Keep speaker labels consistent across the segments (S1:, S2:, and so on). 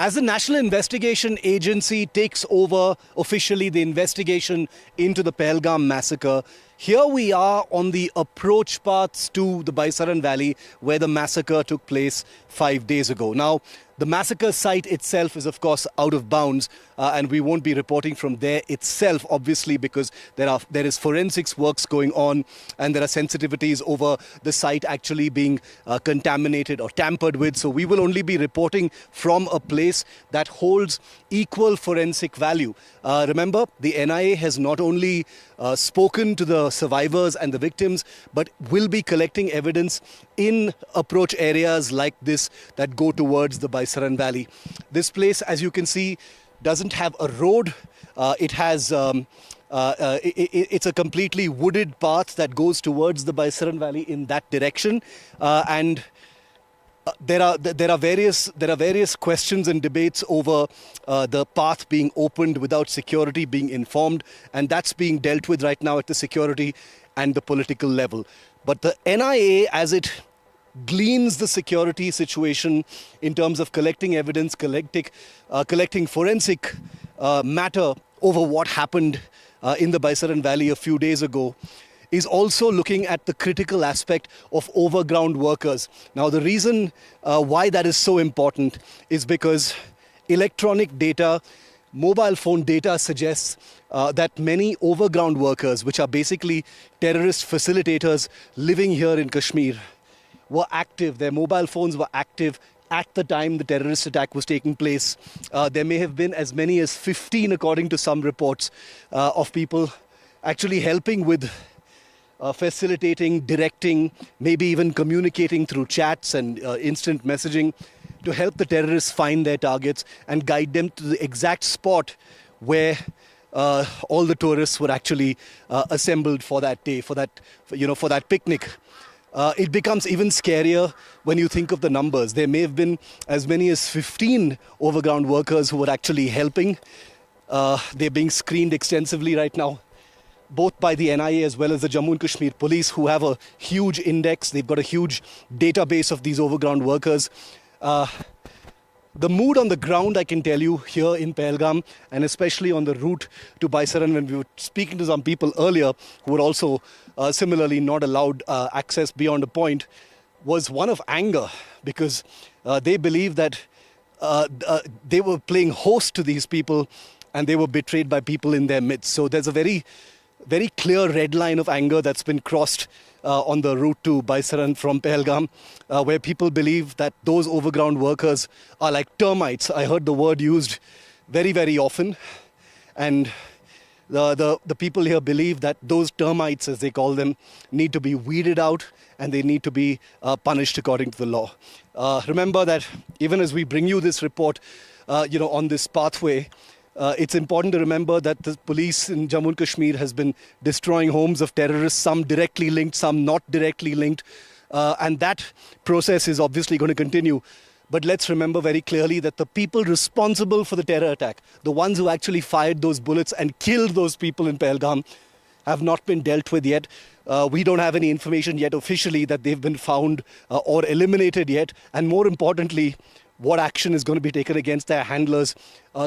S1: As the National Investigation Agency takes over officially the investigation into the Pahalgam massacre, here we are on the approach paths to the Baisaran Valley where the massacre took place 5 days ago. Now, the massacre site itself is, of course, out of bounds, and we won't be reporting from there itself, obviously, because there is forensics works going on, and there are sensitivities over the site actually being contaminated or tampered with. So we will only be reporting from a place that holds equal forensic value. Remember, the NIA has not only spoken to the survivors and the victims, but will be collecting evidence in approach areas like this that go towards the Baisaran Valley. This place, as you can see, doesn't have a road. It's a completely wooded path that goes towards the Baisaran Valley in that direction, and there are various questions and debates over the path being opened without security being informed, and that's being dealt with right now at the security and the political level. But the NIA, as it gleans the security situation in terms of collecting evidence, collecting forensic matter over what happened in the Baisaran Valley a few days ago, is also looking at the critical aspect of overground workers. Now, the reason why that is so important is because electronic data, mobile phone data suggests that many overground workers, which are basically terrorist facilitators living here in Kashmir, were active. Their mobile phones were active at the time the terrorist attack was taking place. There may have been as many as 15, according to some reports, of people actually helping with facilitating, directing, maybe even communicating through chats and instant messaging to help the terrorists find their targets and guide them to the exact spot where all the tourists were actually assembled for that day, for that picnic. It becomes even scarier when you think of the numbers. There may have been as many as 15 overground workers who were actually helping. They're being screened extensively right now, both by the NIA as well as the Jammu and Kashmir police, who have a huge index. They've got a huge database of these overground workers. The mood on the ground, I can tell you, here in Pahalgam, and especially on the route to Baisaran, when we were speaking to some people earlier who were also similarly not allowed access beyond a point, was one of anger, because they believe that they were playing host to these people and they were betrayed by people in their midst. So there's a very clear red line of anger that's been crossed on the route to Baisaran from Pahalgam, where people believe that those overground workers are like termites. I heard the word used very often, and the people here believe that those termites, as they call them, need to be weeded out and they need to be punished according to the law. Remember that even as we bring you this report, on this pathway, it's important to remember that the police in Jammu and Kashmir has been destroying homes of terrorists, some directly linked, some not directly linked. And that process is obviously going to continue. But let's remember very clearly that the people responsible for the terror attack, the ones who actually fired those bullets and killed those people in Pahalgam, have not been dealt with yet. We don't have any information yet officially that they've been found or eliminated yet. And more importantly, what action is going to be taken against their handlers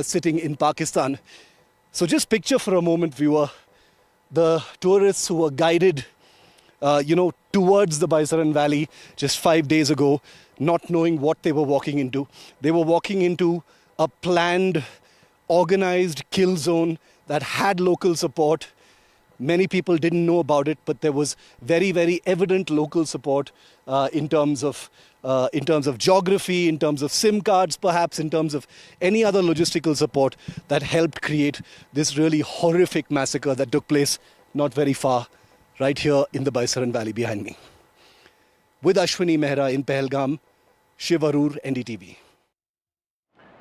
S1: sitting in Pakistan. So just picture for a moment, viewer, the tourists who were guided, towards the Baisaran Valley just 5 days ago, not knowing what they were walking into. They were walking into a planned, organized kill zone that had local support. Many people didn't know about it, but there was very evident local support in terms of geography, in terms of SIM cards, perhaps in terms of any other logistical support that helped create this really horrific massacre that took place not very far, right here in the Baisaran Valley behind me. With Ashwini Mehra in Pahalgam, Shiv Arur, NDTV.